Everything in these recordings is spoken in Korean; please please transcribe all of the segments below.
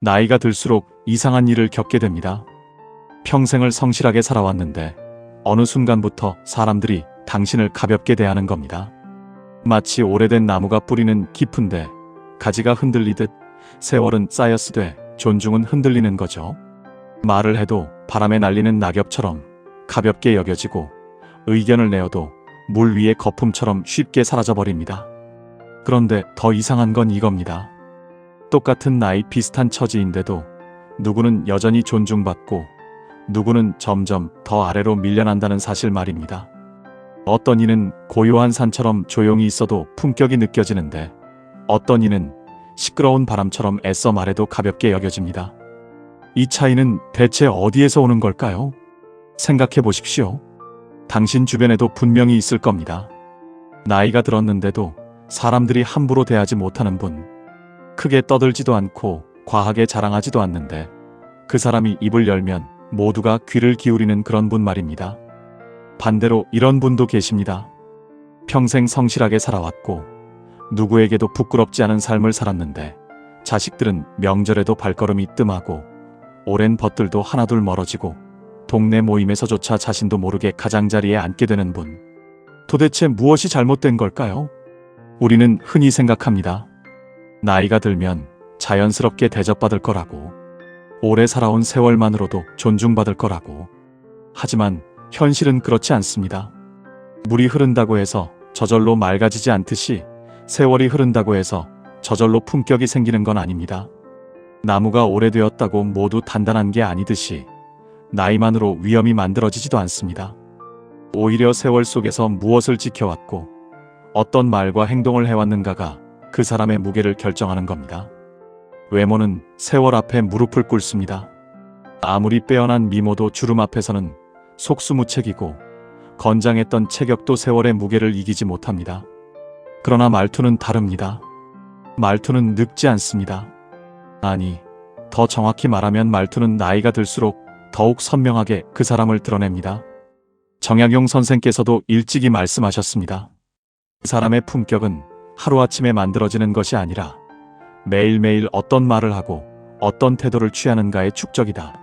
나이가 들수록 이상한 일을 겪게 됩니다. 평생을 성실하게 살아왔는데 어느 순간부터 사람들이 당신을 가볍게 대하는 겁니다. 마치 오래된 나무가 뿌리는 깊은데 가지가 흔들리듯 세월은 쌓였으되 존중은 흔들리는 거죠. 말을 해도 바람에 날리는 낙엽처럼 가볍게 여겨지고 의견을 내어도 물 위의 거품처럼 쉽게 사라져버립니다. 그런데 더 이상한 건 이겁니다. 똑같은 나이 비슷한 처지인데도 누구는 여전히 존중받고 누구는 점점 더 아래로 밀려난다는 사실 말입니다. 어떤 이는 고요한 산처럼 조용히 있어도 품격이 느껴지는데 어떤 이는 시끄러운 바람처럼 애써 말해도 가볍게 여겨집니다. 이 차이는 대체 어디에서 오는 걸까요? 생각해 보십시오. 당신 주변에도 분명히 있을 겁니다. 나이가 들었는데도 사람들이 함부로 대하지 못하는 분. 크게 떠들지도 않고 과하게 자랑하지도 않는데 그 사람이 입을 열면 모두가 귀를 기울이는 그런 분 말입니다. 반대로 이런 분도 계십니다. 평생 성실하게 살아왔고 누구에게도 부끄럽지 않은 삶을 살았는데 자식들은 명절에도 발걸음이 뜸하고 오랜 벗들도 하나둘 멀어지고 동네 모임에서조차 자신도 모르게 가장자리에 앉게 되는 분. 도대체 무엇이 잘못된 걸까요? 우리는 흔히 생각합니다. 나이가 들면 자연스럽게 대접받을 거라고, 오래 살아온 세월만으로도 존중받을 거라고. 하지만 현실은 그렇지 않습니다. 물이 흐른다고 해서 저절로 맑아지지 않듯이 세월이 흐른다고 해서 저절로 품격이 생기는 건 아닙니다. 나무가 오래되었다고 모두 단단한 게 아니듯이 나이만으로 위험이 만들어지지도 않습니다. 오히려 세월 속에서 무엇을 지켜왔고 어떤 말과 행동을 해왔는가가 그 사람의 무게를 결정하는 겁니다. 외모는 세월 앞에 무릎을 꿇습니다. 아무리 빼어난 미모도 주름 앞에서는 속수무책이고 건장했던 체격도 세월의 무게를 이기지 못합니다. 그러나 말투는 다릅니다. 말투는 늙지 않습니다. 아니, 더 정확히 말하면 말투는 나이가 들수록 더욱 선명하게 그 사람을 드러냅니다. 정약용 선생께서도 일찍이 말씀하셨습니다. 그 사람의 품격은 하루아침에 만들어지는 것이 아니라 매일매일 어떤 말을 하고 어떤 태도를 취하는가의 축적이다.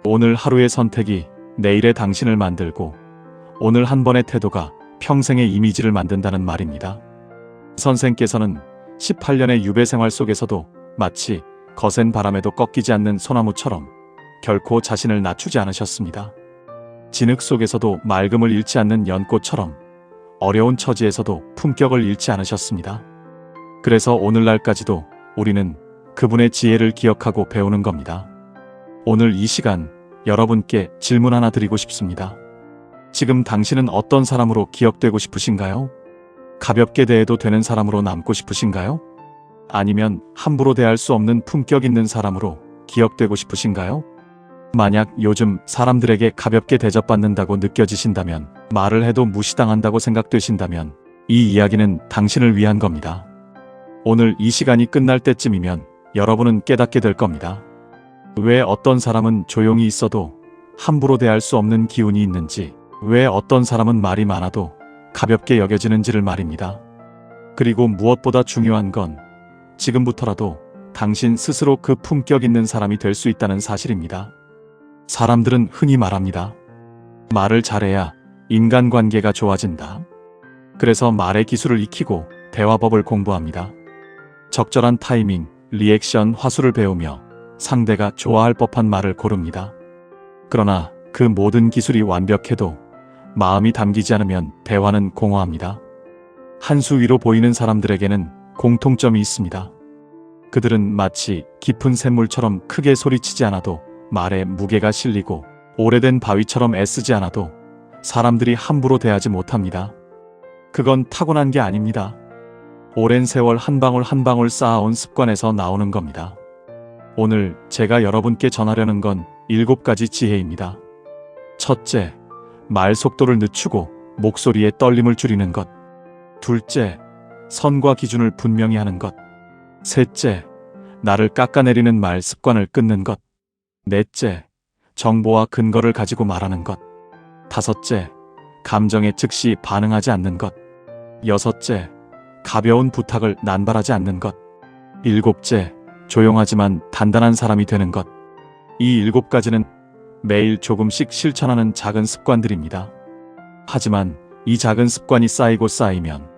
오늘 하루의 선택이 내일의 당신을 만들고 오늘 한 번의 태도가 평생의 이미지를 만든다는 말입니다. 선생께서는 18년의 유배 생활 속에서도 마치 거센 바람에도 꺾이지 않는 소나무처럼 결코 자신을 낮추지 않으셨습니다. 진흙 속에서도 맑음을 잃지 않는 연꽃처럼 어려운 처지에서도 품격을 잃지 않으셨습니다. 그래서 오늘날까지도 우리는 그분의 지혜를 기억하고 배우는 겁니다. 오늘 이 시간 여러분께 질문 하나 드리고 싶습니다. 지금 당신은 어떤 사람으로 기억되고 싶으신가요? 가볍게 대해도 되는 사람으로 남고 싶으신가요? 아니면 함부로 대할 수 없는 품격 있는 사람으로 기억되고 싶으신가요? 만약 요즘 사람들에게 가볍게 대접받는다고 느껴지신다면, 말을 해도 무시당한다고 생각되신다면 이 이야기는 당신을 위한 겁니다. 오늘 이 시간이 끝날 때쯤이면 여러분은 깨닫게 될 겁니다. 왜 어떤 사람은 조용히 있어도 함부로 대할 수 없는 기운이 있는지, 왜 어떤 사람은 말이 많아도 가볍게 여겨지는지를 말입니다. 그리고 무엇보다 중요한 건 지금부터라도 당신 스스로 그 품격 있는 사람이 될 수 있다는 사실입니다. 사람들은 흔히 말합니다. 말을 잘해야 인간관계가 좋아진다. 그래서 말의 기술을 익히고 대화법을 공부합니다. 적절한 타이밍, 리액션, 화수를 배우며 상대가 좋아할 법한 말을 고릅니다. 그러나 그 모든 기술이 완벽해도 마음이 담기지 않으면 대화는 공허합니다. 한 수 위로 보이는 사람들에게는 공통점이 있습니다. 그들은 마치 깊은 샘물처럼 크게 소리치지 않아도 말에 무게가 실리고 오래된 바위처럼 애쓰지 않아도 사람들이 함부로 대하지 못합니다. 그건 타고난 게 아닙니다. 오랜 세월 한 방울 한 방울 쌓아온 습관에서 나오는 겁니다. 오늘 제가 여러분께 전하려는 건 7가지 지혜입니다. 첫째, 말 속도를 늦추고 목소리의 떨림을 줄이는 것. 둘째, 선과 기준을 분명히 하는 것. 셋째, 나를 깎아내리는 말 습관을 끊는 것. 넷째, 정보와 근거를 가지고 말하는 것. 다섯째, 감정에 즉시 반응하지 않는 것. 여섯째, 가벼운 부탁을 남발하지 않는 것. 일곱째, 조용하지만 단단한 사람이 되는 것. 이 7가지는 매일 조금씩 실천하는 작은 습관들입니다. 하지만 이 작은 습관이 쌓이고 쌓이면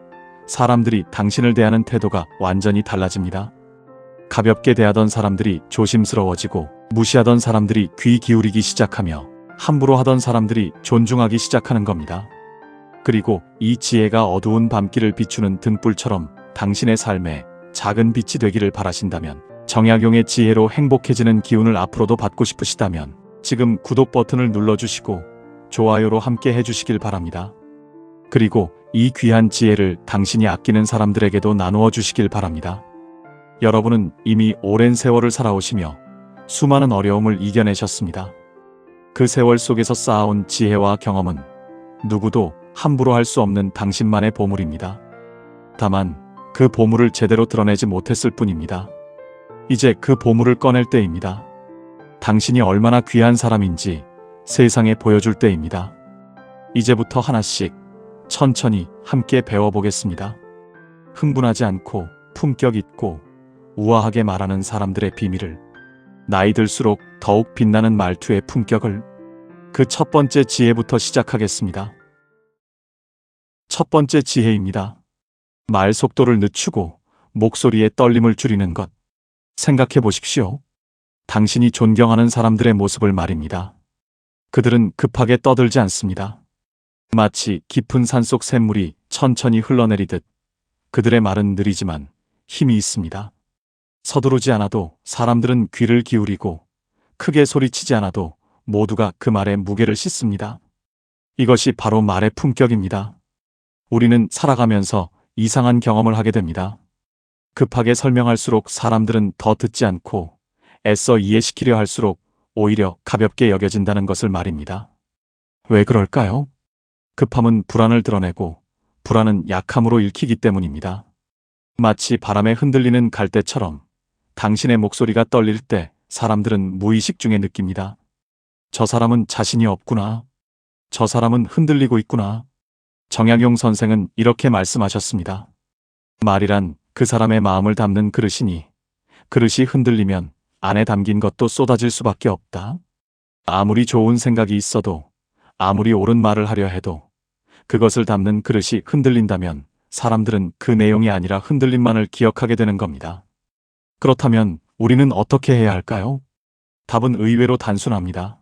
사람들이 당신을 대하는 태도가 완전히 달라집니다. 가볍게 대하던 사람들이 조심스러워지고, 무시하던 사람들이 귀 기울이기 시작하며, 함부로 하던 사람들이 존중하기 시작하는 겁니다. 그리고 이 지혜가 어두운 밤길을 비추는 등불처럼 당신의 삶에 작은 빛이 되기를 바라신다면, 정약용의 지혜로 행복해지는 기운을 앞으로도 받고 싶으시다면 지금 구독 버튼을 눌러주시고 좋아요로 함께 해주시길 바랍니다. 그리고 이 귀한 지혜를 당신이 아끼는 사람들에게도 나누어 주시길 바랍니다. 여러분은 이미 오랜 세월을 살아오시며 수많은 어려움을 이겨내셨습니다. 그 세월 속에서 쌓아온 지혜와 경험은 누구도 함부로 할 수 없는 당신만의 보물입니다. 다만 그 보물을 제대로 드러내지 못했을 뿐입니다. 이제 그 보물을 꺼낼 때입니다. 당신이 얼마나 귀한 사람인지 세상에 보여줄 때입니다. 이제부터 하나씩 천천히 함께 배워보겠습니다. 흥분하지 않고 품격 있고 우아하게 말하는 사람들의 비밀을, 나이 들수록 더욱 빛나는 말투의 품격을, 그 첫 번째 지혜부터 시작하겠습니다. 첫 번째 지혜입니다. 말 속도를 늦추고 목소리의 떨림을 줄이는 것. 생각해 보십시오. 당신이 존경하는 사람들의 모습을 말입니다. 그들은 급하게 떠들지 않습니다. 마치 깊은 산속 샘물이 천천히 흘러내리듯 그들의 말은 느리지만 힘이 있습니다. 서두르지 않아도 사람들은 귀를 기울이고, 크게 소리치지 않아도 모두가 그 말의 무게를 싣습니다. 이것이 바로 말의 품격입니다. 우리는 살아가면서 이상한 경험을 하게 됩니다. 급하게 설명할수록 사람들은 더 듣지 않고, 애써 이해시키려 할수록 오히려 가볍게 여겨진다는 것을 말입니다. 왜 그럴까요? 급함은 불안을 드러내고, 불안은 약함으로 읽히기 때문입니다. 마치 바람에 흔들리는 갈대처럼 당신의 목소리가 떨릴 때 사람들은 무의식 중에 느낍니다. 저 사람은 자신이 없구나. 저 사람은 흔들리고 있구나. 정약용 선생은 이렇게 말씀하셨습니다. 말이란 그 사람의 마음을 담는 그릇이니 그릇이 흔들리면 안에 담긴 것도 쏟아질 수밖에 없다. 아무리 좋은 생각이 있어도, 아무리 옳은 말을 하려 해도 그것을 담는 그릇이 흔들린다면 사람들은 그 내용이 아니라 흔들림만을 기억하게 되는 겁니다. 그렇다면 우리는 어떻게 해야 할까요? 답은 의외로 단순합니다.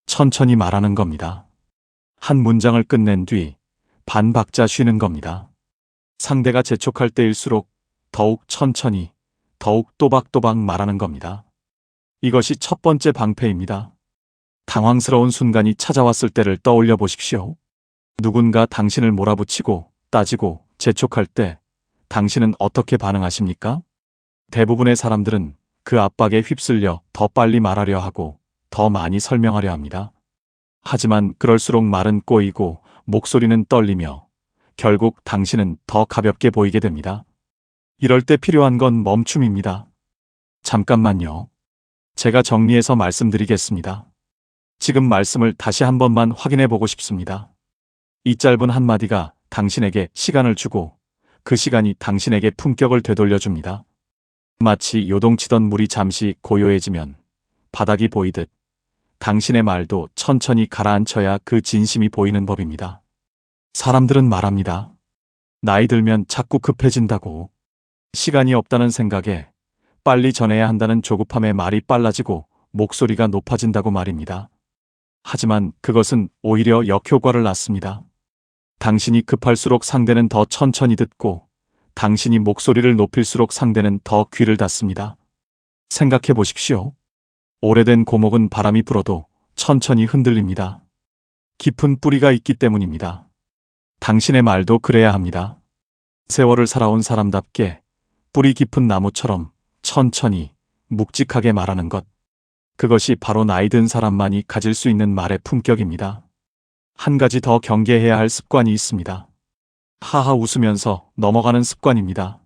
천천히 말하는 겁니다. 한 문장을 끝낸 뒤 반 박자 쉬는 겁니다. 상대가 재촉할 때일수록 더욱 천천히, 더욱 또박또박 말하는 겁니다. 이것이 첫 번째 방패입니다. 당황스러운 순간이 찾아왔을 때를 떠올려 보십시오. 누군가 당신을 몰아붙이고 따지고 재촉할 때 당신은 어떻게 반응하십니까? 대부분의 사람들은 그 압박에 휩쓸려 더 빨리 말하려 하고 더 많이 설명하려 합니다. 하지만 그럴수록 말은 꼬이고 목소리는 떨리며 결국 당신은 더 가볍게 보이게 됩니다. 이럴 때 필요한 건 멈춤입니다. 잠깐만요. 제가 정리해서 말씀드리겠습니다. 지금 말씀을 다시 한 번만 확인해 보고 싶습니다. 이 짧은 한마디가 당신에게 시간을 주고 그 시간이 당신에게 품격을 되돌려줍니다. 마치 요동치던 물이 잠시 고요해지면 바닥이 보이듯 당신의 말도 천천히 가라앉혀야 그 진심이 보이는 법입니다. 사람들은 말합니다. 나이 들면 자꾸 급해진다고. 시간이 없다는 생각에, 빨리 전해야 한다는 조급함에 말이 빨라지고 목소리가 높아진다고 말입니다. 하지만 그것은 오히려 역효과를 낳습니다. 당신이 급할수록 상대는 더 천천히 듣고, 당신이 목소리를 높일수록 상대는 더 귀를 닫습니다. 생각해 보십시오. 오래된 고목은 바람이 불어도 천천히 흔들립니다. 깊은 뿌리가 있기 때문입니다. 당신의 말도 그래야 합니다. 세월을 살아온 사람답게 뿌리 깊은 나무처럼 천천히 묵직하게 말하는 것. 그것이 바로 나이 든 사람만이 가질 수 있는 말의 품격입니다. 한 가지 더 경계해야 할 습관이 있습니다. 하하 웃으면서 넘어가는 습관입니다.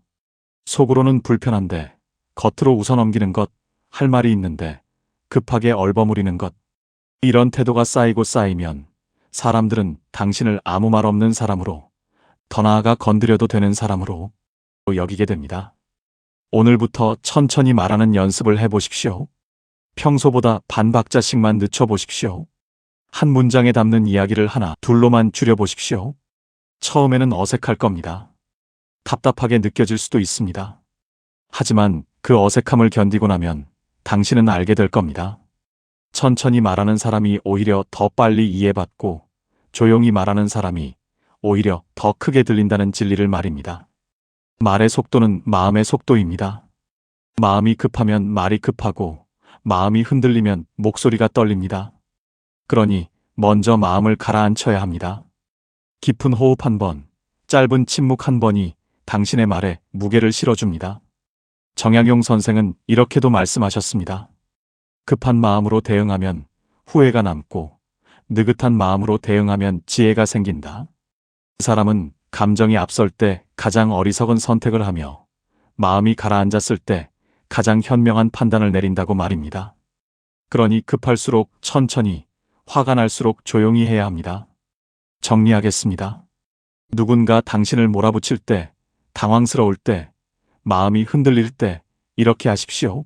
속으로는 불편한데 겉으로 웃어넘기는 것, 할 말이 있는데 급하게 얼버무리는 것. 이런 태도가 쌓이고 쌓이면 사람들은 당신을 아무 말 없는 사람으로, 더 나아가 건드려도 되는 사람으로 여기게 됩니다. 오늘부터 천천히 말하는 연습을 해보십시오. 평소보다 반 박자씩만 늦춰보십시오. 한 문장에 담는 이야기를 하나, 둘로만 줄여보십시오. 처음에는 어색할 겁니다. 답답하게 느껴질 수도 있습니다. 하지만 그 어색함을 견디고 나면 당신은 알게 될 겁니다. 천천히 말하는 사람이 오히려 더 빨리 이해받고 조용히 말하는 사람이 오히려 더 크게 들린다는 진리를 말입니다. 말의 속도는 마음의 속도입니다. 마음이 급하면 말이 급하고 마음이 흔들리면 목소리가 떨립니다. 그러니 먼저 마음을 가라앉혀야 합니다. 깊은 호흡 한 번, 짧은 침묵 한 번이 당신의 말에 무게를 실어줍니다. 정약용 선생은 이렇게도 말씀하셨습니다. 급한 마음으로 대응하면 후회가 남고 느긋한 마음으로 대응하면 지혜가 생긴다. 사람은 감정이 앞설 때 가장 어리석은 선택을 하며 마음이 가라앉았을 때 가장 현명한 판단을 내린다고 말입니다. 그러니 급할수록 천천히, 화가 날수록 조용히 해야 합니다. 정리하겠습니다. 누군가 당신을 몰아붙일 때, 당황스러울 때, 마음이 흔들릴 때 이렇게 하십시오.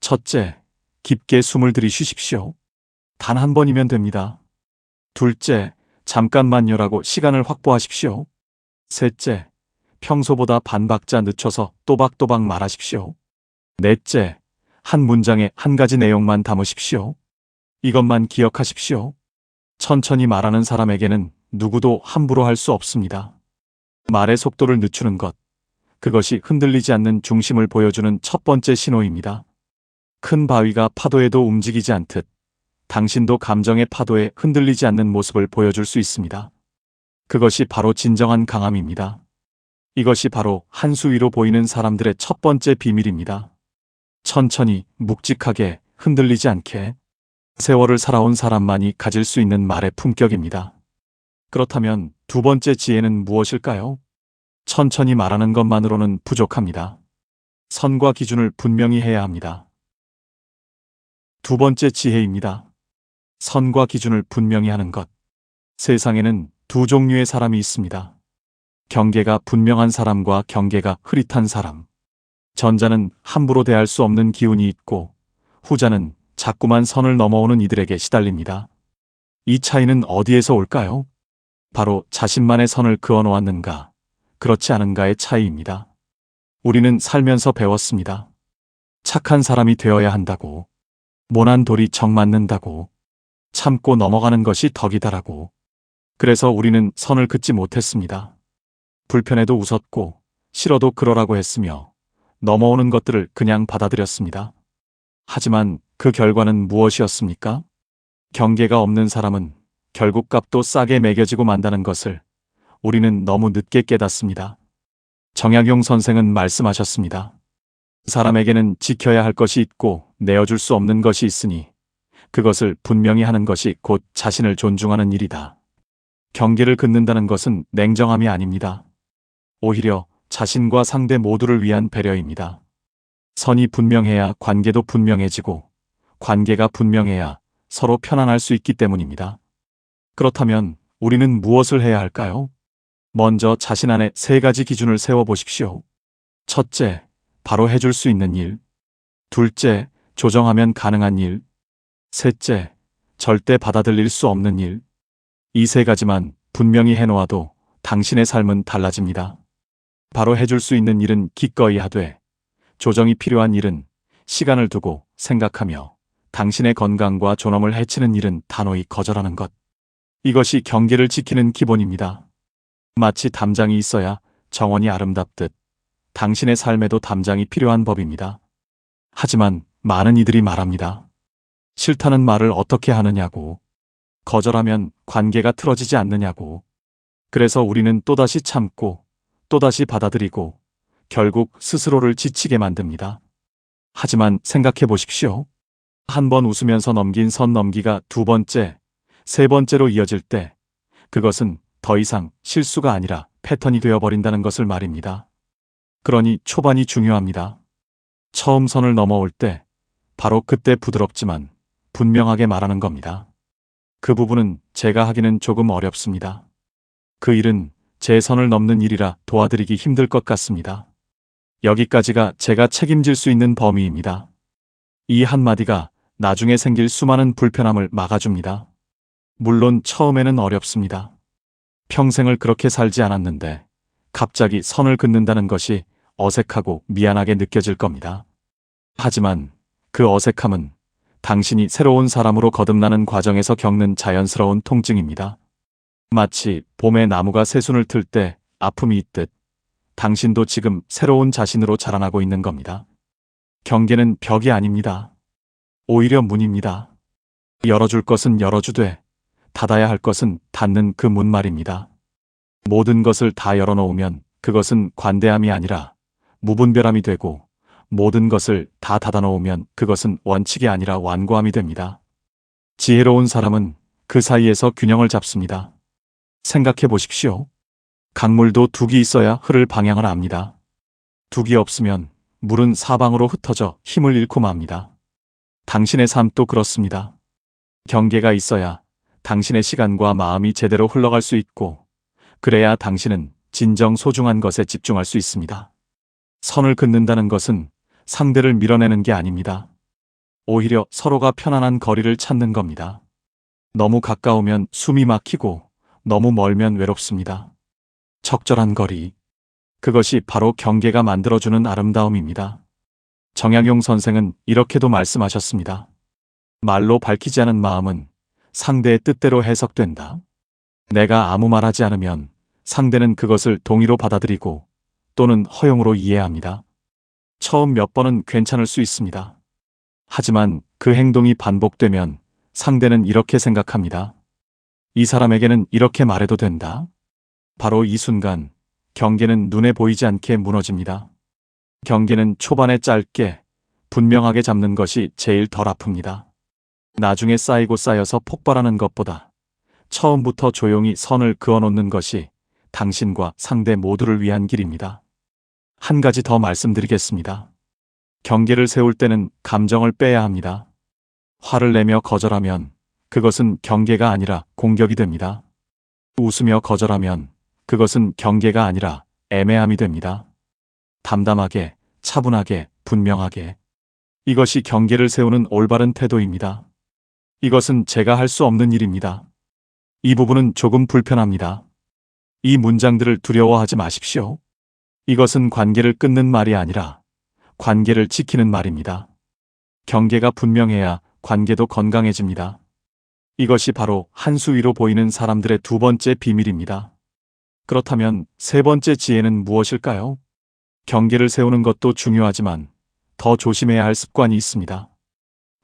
첫째, 깊게 숨을 들이쉬십시오. 단 한 번이면 됩니다. 둘째, 잠깐만요라고 시간을 확보하십시오. 셋째, 평소보다 반 박자 늦춰서 또박또박 말하십시오. 넷째, 한 문장에 한 가지 내용만 담으십시오. 이것만 기억하십시오. 천천히 말하는 사람에게는 누구도 함부로 할 수 없습니다. 말의 속도를 늦추는 것, 그것이 흔들리지 않는 중심을 보여주는 첫 번째 신호입니다. 큰 바위가 파도에도 움직이지 않듯 당신도 감정의 파도에 흔들리지 않는 모습을 보여줄 수 있습니다. 그것이 바로 진정한 강함입니다. 이것이 바로 한 수 위로 보이는 사람들의 첫 번째 비밀입니다. 천천히, 묵직하게, 흔들리지 않게 세월을 살아온 사람만이 가질 수 있는 말의 품격입니다. 그렇다면 두 번째 지혜는 무엇일까요? 천천히 말하는 것만으로는 부족합니다. 선과 기준을 분명히 해야 합니다. 두 번째 지혜입니다. 선과 기준을 분명히 하는 것. 세상에는 두 종류의 사람이 있습니다. 경계가 분명한 사람과 경계가 흐릿한 사람. 전자는 함부로 대할 수 없는 기운이 있고 후자는 자꾸만 선을 넘어오는 이들에게 시달립니다. 이 차이는 어디에서 올까요? 바로 자신만의 선을 그어놓았는가, 그렇지 않은가의 차이입니다. 우리는 살면서 배웠습니다. 착한 사람이 되어야 한다고, 모난 돌이 정 맞는다고, 참고 넘어가는 것이 덕이다라고. 그래서 우리는 선을 긋지 못했습니다. 불편해도 웃었고 싫어도 그러라고 했으며 넘어오는 것들을 그냥 받아들였습니다. 하지만 그 결과는 무엇이었습니까? 경계가 없는 사람은 결국 값도 싸게 매겨지고 만다는 것을 우리는 너무 늦게 깨닫습니다. 정약용 선생은 말씀하셨습니다. 사람에게는 지켜야 할 것이 있고 내어줄 수 없는 것이 있으니 그것을 분명히 하는 것이 곧 자신을 존중하는 일이다. 경계를 긋는다는 것은 냉정함이 아닙니다. 오히려 자신과 상대 모두를 위한 배려입니다. 선이 분명해야 관계도 분명해지고 관계가 분명해야 서로 편안할 수 있기 때문입니다. 그렇다면 우리는 무엇을 해야 할까요? 먼저 자신 안에 세 가지 기준을 세워보십시오. 첫째, 바로 해줄 수 있는 일. 둘째, 조정하면 가능한 일. 셋째, 절대 받아들일 수 없는 일. 이 세 가지만 분명히 해놓아도 당신의 삶은 달라집니다. 바로 해줄 수 있는 일은 기꺼이 하되, 조정이 필요한 일은 시간을 두고 생각하며 당신의 건강과 존엄을 해치는 일은 단호히 거절하는 것. 이것이 경계를 지키는 기본입니다. 마치 담장이 있어야 정원이 아름답듯 당신의 삶에도 담장이 필요한 법입니다. 하지만 많은 이들이 말합니다. 싫다는 말을 어떻게 하느냐고. 거절하면 관계가 틀어지지 않느냐고. 그래서 우리는 또다시 참고 또다시 받아들이고 결국 스스로를 지치게 만듭니다. 하지만 생각해 보십시오. 한 번 웃으면서 넘긴 선 넘기가 두 번째, 세 번째로 이어질 때 그것은 더 이상 실수가 아니라 패턴이 되어버린다는 것을 말입니다. 그러니 초반이 중요합니다. 처음 선을 넘어올 때 바로 그때 부드럽지만 분명하게 말하는 겁니다. 그 부분은 제가 하기는 조금 어렵습니다. 그 일은 제 선을 넘는 일이라 도와드리기 힘들 것 같습니다. 여기까지가 제가 책임질 수 있는 범위입니다. 이 한마디가 나중에 생길 수많은 불편함을 막아줍니다. 물론 처음에는 어렵습니다. 평생을 그렇게 살지 않았는데 갑자기 선을 긋는다는 것이 어색하고 미안하게 느껴질 겁니다. 하지만 그 어색함은 당신이 새로운 사람으로 거듭나는 과정에서 겪는 자연스러운 통증입니다. 마치 봄에 나무가 새순을 틀 때 아픔이 있듯 당신도 지금 새로운 자신으로 자라나고 있는 겁니다. 경계는 벽이 아닙니다. 오히려 문입니다. 열어줄 것은 열어주되 닫아야 할 것은 닫는 그 문 말입니다. 모든 것을 다 열어놓으면 그것은 관대함이 아니라 무분별함이 되고 모든 것을 다 닫아놓으면 그것은 원칙이 아니라 완고함이 됩니다. 지혜로운 사람은 그 사이에서 균형을 잡습니다. 생각해 보십시오. 강물도 둑이 있어야 흐를 방향을 압니다. 둑이 없으면 물은 사방으로 흩어져 힘을 잃고 맙니다. 당신의 삶도 그렇습니다. 경계가 있어야 당신의 시간과 마음이 제대로 흘러갈 수 있고 그래야 당신은 진정 소중한 것에 집중할 수 있습니다. 선을 긋는다는 것은 상대를 밀어내는 게 아닙니다. 오히려 서로가 편안한 거리를 찾는 겁니다. 너무 가까우면 숨이 막히고 너무 멀면 외롭습니다. 적절한 거리. 그것이 바로 경계가 만들어주는 아름다움입니다. 정약용 선생은 이렇게도 말씀하셨습니다. 말로 밝히지 않은 마음은 상대의 뜻대로 해석된다. 내가 아무 말하지 않으면 상대는 그것을 동의로 받아들이고 또는 허용으로 이해합니다. 처음 몇 번은 괜찮을 수 있습니다. 하지만 그 행동이 반복되면 상대는 이렇게 생각합니다. 이 사람에게는 이렇게 말해도 된다. 바로 이 순간 경계는 눈에 보이지 않게 무너집니다. 경계는 초반에 짧게 분명하게 잡는 것이 제일 덜 아픕니다. 나중에 쌓이고 쌓여서 폭발하는 것보다 처음부터 조용히 선을 그어놓는 것이 당신과 상대 모두를 위한 길입니다. 한 가지 더 말씀드리겠습니다. 경계를 세울 때는 감정을 빼야 합니다. 화를 내며 거절하면 그것은 경계가 아니라 공격이 됩니다. 웃으며 거절하면 그것은 경계가 아니라 애매함이 됩니다. 담담하게, 차분하게, 분명하게. 이것이 경계를 세우는 올바른 태도입니다. 이것은 제가 할 수 없는 일입니다. 이 부분은 조금 불편합니다. 이 문장들을 두려워하지 마십시오. 이것은 관계를 끊는 말이 아니라 관계를 지키는 말입니다. 경계가 분명해야 관계도 건강해집니다. 이것이 바로 한 수 위로 보이는 사람들의 두 번째 비밀입니다. 그렇다면 세 번째 지혜는 무엇일까요? 경계를 세우는 것도 중요하지만 더 조심해야 할 습관이 있습니다.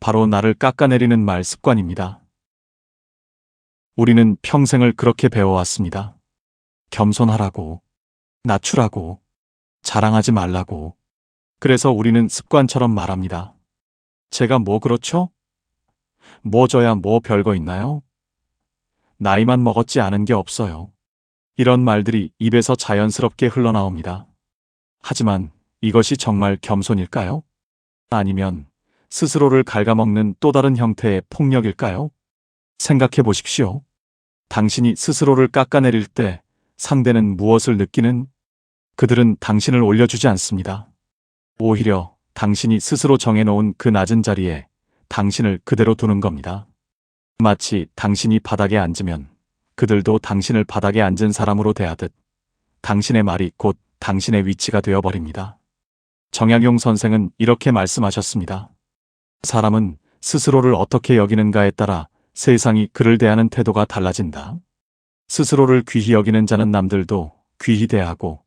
바로 나를 깎아내리는 말 습관입니다. 우리는 평생을 그렇게 배워왔습니다. 겸손하라고, 낮추라고, 자랑하지 말라고. 그래서 우리는 습관처럼 말합니다. 제가 뭐 그렇죠? 뭐 저야 뭐 별거 있나요? 나이만 먹었지 않은 게 없어요. 이런 말들이 입에서 자연스럽게 흘러나옵니다. 하지만 이것이 정말 겸손일까요? 아니면 스스로를 갉아먹는 또 다른 형태의 폭력일까요? 생각해 보십시오. 당신이 스스로를 깎아내릴 때 상대는 무엇을 느끼는? 그들은 당신을 올려주지 않습니다. 오히려 당신이 스스로 정해놓은 그 낮은 자리에 당신을 그대로 두는 겁니다. 마치 당신이 바닥에 앉으면 그들도 당신을 바닥에 앉은 사람으로 대하듯 당신의 말이 곧 당신의 위치가 되어버립니다. 정약용 선생은 이렇게 말씀하셨습니다. 사람은 스스로를 어떻게 여기는가에 따라 세상이 그를 대하는 태도가 달라진다. 스스로를 귀히 여기는 자는 남들도 귀히 대하고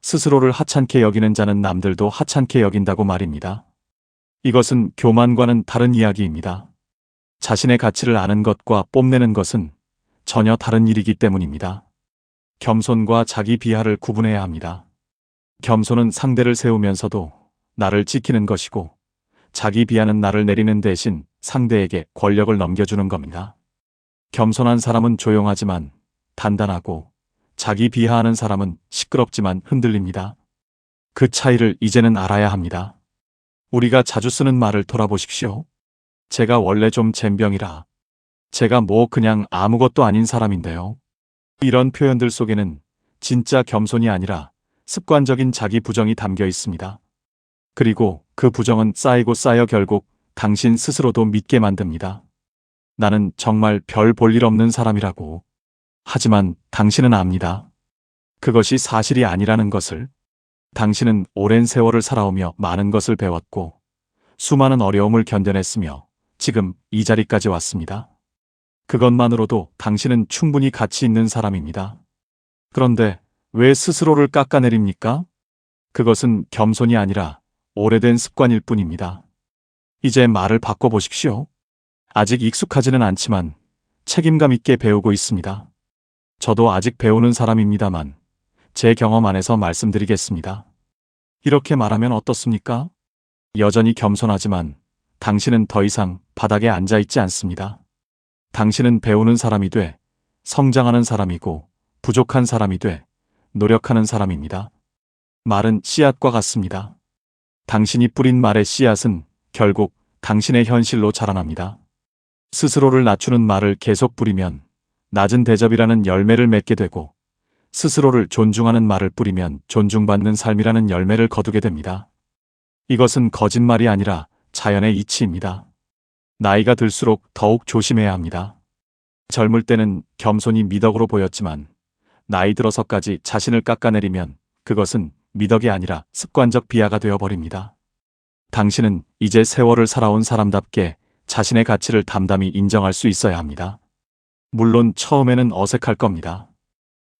스스로를 하찮게 여기는 자는 남들도 하찮게 여긴다고 말입니다. 이것은 교만과는 다른 이야기입니다. 자신의 가치를 아는 것과 뽐내는 것은 전혀 다른 일이기 때문입니다. 겸손과 자기 비하를 구분해야 합니다. 겸손은 상대를 세우면서도 나를 지키는 것이고 자기 비하는 나를 내리는 대신 상대에게 권력을 넘겨주는 겁니다. 겸손한 사람은 조용하지만 단단하고 자기 비하하는 사람은 시끄럽지만 흔들립니다. 그 차이를 이제는 알아야 합니다. 우리가 자주 쓰는 말을 돌아보십시오. 제가 원래 좀 젬병이라. 제가 뭐 그냥 아무것도 아닌 사람인데요. 이런 표현들 속에는 진짜 겸손이 아니라 습관적인 자기 부정이 담겨 있습니다. 그리고 그 부정은 쌓이고 쌓여 결국 당신 스스로도 믿게 만듭니다. 나는 정말 별 볼 일 없는 사람이라고. 하지만 당신은 압니다. 그것이 사실이 아니라는 것을. 당신은 오랜 세월을 살아오며 많은 것을 배웠고 수많은 어려움을 견뎌냈으며 지금 이 자리까지 왔습니다. 그것만으로도 당신은 충분히 가치 있는 사람입니다. 그런데 왜 스스로를 깎아내립니까? 그것은 겸손이 아니라 오래된 습관일 뿐입니다. 이제 말을 바꿔보십시오. 아직 익숙하지는 않지만 책임감 있게 배우고 있습니다. 저도 아직 배우는 사람입니다만 제 경험 안에서 말씀드리겠습니다. 이렇게 말하면 어떻습니까? 여전히 겸손하지만 당신은 더 이상 바닥에 앉아있지 않습니다. 당신은 배우는 사람이 돼 성장하는 사람이고 부족한 사람이 돼 노력하는 사람입니다. 말은 씨앗과 같습니다. 당신이 뿌린 말의 씨앗은 결국 당신의 현실로 자라납니다. 스스로를 낮추는 말을 계속 뿌리면 낮은 대접이라는 열매를 맺게 되고 스스로를 존중하는 말을 뿌리면 존중받는 삶이라는 열매를 거두게 됩니다. 이것은 거짓말이 아니라 자연의 이치입니다. 나이가 들수록 더욱 조심해야 합니다. 젊을 때는 겸손이 미덕으로 보였지만 나이 들어서까지 자신을 깎아내리면 그것은 미덕이 아니라 습관적 비하가 되어버립니다. 당신은 이제 세월을 살아온 사람답게 자신의 가치를 담담히 인정할 수 있어야 합니다. 물론 처음에는 어색할 겁니다.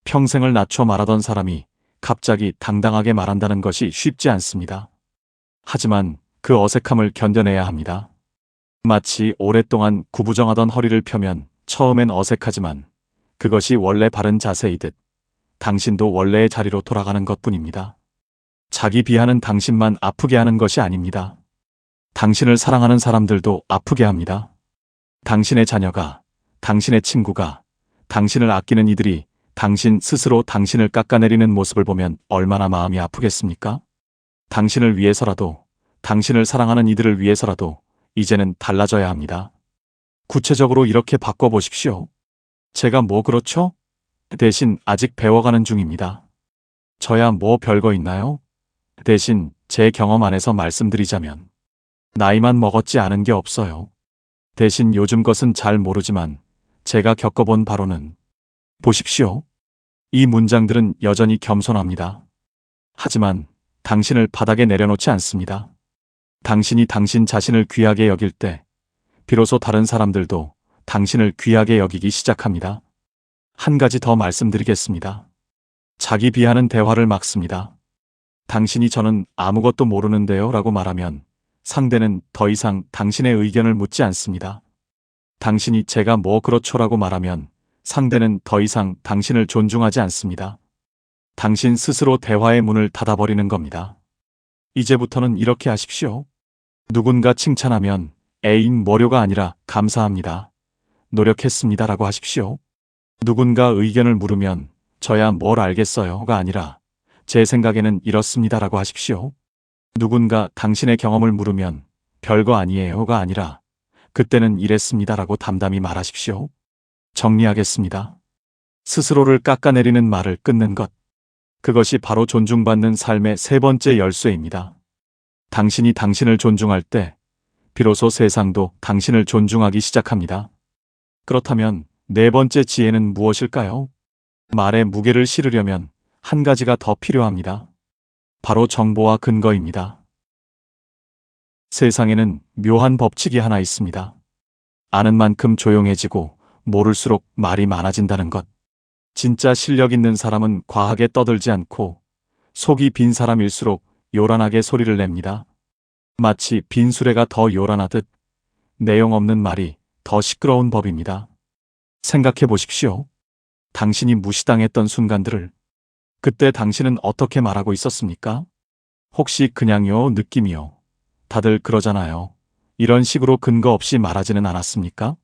평생을 낮춰 말하던 사람이 갑자기 당당하게 말한다는 것이 쉽지 않습니다. 하지만 그 어색함을 견뎌내야 합니다. 마치 오랫동안 구부정하던 허리를 펴면 처음엔 어색하지만 그것이 원래 바른 자세이듯 당신도 원래의 자리로 돌아가는 것뿐입니다. 자기 비하는 당신만 아프게 하는 것이 아닙니다. 당신을 사랑하는 사람들도 아프게 합니다. 당신의 자녀가, 당신의 친구가, 당신을 아끼는 이들이 당신 스스로 당신을 깎아내리는 모습을 보면 얼마나 마음이 아프겠습니까? 당신을 위해서라도, 당신을 사랑하는 이들을 위해서라도 이제는 달라져야 합니다. 구체적으로 이렇게 바꿔보십시오. 제가 뭐 그렇죠? 대신 아직 배워가는 중입니다. 저야 뭐 별거 있나요? 대신 제 경험 안에서 말씀드리자면 나이만 먹었지 않은 게 없어요. 대신 요즘 것은 잘 모르지만 제가 겪어본 바로는 보십시오. 이 문장들은 여전히 겸손합니다. 하지만 당신을 바닥에 내려놓지 않습니다. 당신이 당신 자신을 귀하게 여길 때 비로소 다른 사람들도 당신을 귀하게 여기기 시작합니다. 한 가지 더 말씀드리겠습니다. 자기 비하는 대화를 막습니다. 당신이 저는 아무것도 모르는데요 라고 말하면 상대는 더 이상 당신의 의견을 묻지 않습니다. 당신이 제가 뭐 그렇죠라고 말하면 상대는 더 이상 당신을 존중하지 않습니다. 당신 스스로 대화의 문을 닫아버리는 겁니다. 이제부터는 이렇게 하십시오. 누군가 칭찬하면 에잉 뭐료가 아니라 감사합니다. 노력했습니다라고 하십시오. 누군가 의견을 물으면 저야 뭘 알겠어요가 아니라 제 생각에는 이렇습니다라고 하십시오. 누군가 당신의 경험을 물으면 별거 아니에요가 아니라 그때는 이랬습니다라고 담담히 말하십시오. 정리하겠습니다. 스스로를 깎아내리는 말을 끊는 것. 그것이 바로 존중받는 삶의 세 번째 열쇠입니다. 당신이 당신을 존중할 때 비로소 세상도 당신을 존중하기 시작합니다. 그렇다면 네 번째 지혜는 무엇일까요? 말에 무게를 실으려면 한 가지가 더 필요합니다. 바로 정보와 근거입니다. 세상에는 묘한 법칙이 하나 있습니다. 아는 만큼 조용해지고 모를수록 말이 많아진다는 것. 진짜 실력 있는 사람은 과하게 떠들지 않고 속이 빈 사람일수록 요란하게 소리를 냅니다. 마치 빈 수레가 더 요란하듯 내용 없는 말이 더 시끄러운 법입니다. 생각해 보십시오. 당신이 무시당했던 순간들을. 그때 당신은 어떻게 말하고 있었습니까? 혹시 그냥요, 느낌이요. 다들 그러잖아요. 이런 식으로 근거 없이 말하지는 않았습니까?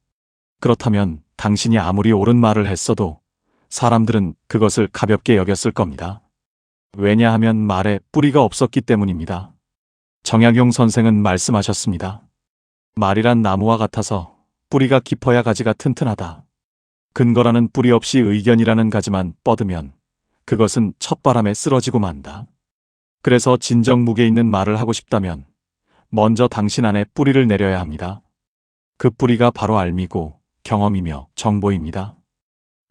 그렇다면 당신이 아무리 옳은 말을 했어도 사람들은 그것을 가볍게 여겼을 겁니다. 왜냐하면 말에 뿌리가 없었기 때문입니다. 정약용 선생은 말씀하셨습니다. 말이란 나무와 같아서 뿌리가 깊어야 가지가 튼튼하다. 근거라는 뿌리 없이 의견이라는 가지만 뻗으면 그것은 첫바람에 쓰러지고 만다. 그래서 진정 무게 있는 말을 하고 싶다면 먼저 당신 안에 뿌리를 내려야 합니다. 그 뿌리가 바로 알미고 경험이며 정보입니다.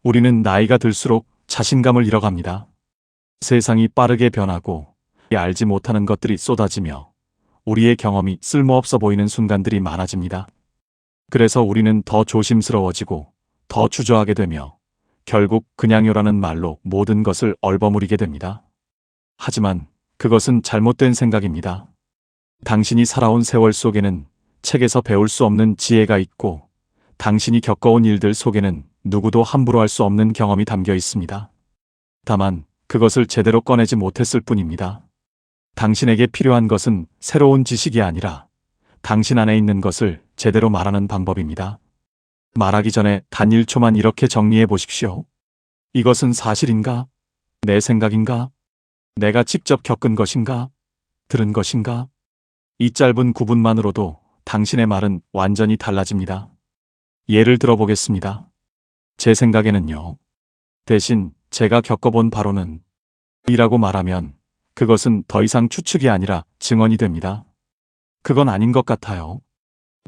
우리는 나이가 들수록 자신감을 잃어갑니다. 세상이 빠르게 변하고 알지 못하는 것들이 쏟아지며 우리의 경험이 쓸모없어 보이는 순간들이 많아집니다. 그래서 우리는 더 조심스러워지고 더 주저하게 되며 결국 그냥요라는 말로 모든 것을 얼버무리게 됩니다. 하지만 그것은 잘못된 생각입니다. 당신이 살아온 세월 속에는 책에서 배울 수 없는 지혜가 있고 당신이 겪어온 일들 속에는 누구도 함부로 할 수 없는 경험이 담겨 있습니다. 다만 그것을 제대로 꺼내지 못했을 뿐입니다. 당신에게 필요한 것은 새로운 지식이 아니라 당신 안에 있는 것을 제대로 말하는 방법입니다. 말하기 전에 단 1초만 이렇게 정리해 보십시오. 이것은 사실인가? 내 생각인가? 내가 직접 겪은 것인가? 들은 것인가? 이 짧은 구분만으로도 당신의 말은 완전히 달라집니다. 예를 들어보겠습니다. 제 생각에는요. 대신 제가 겪어본 바로는 이라고 말하면 그것은 더 이상 추측이 아니라 증언이 됩니다. 그건 아닌 것 같아요.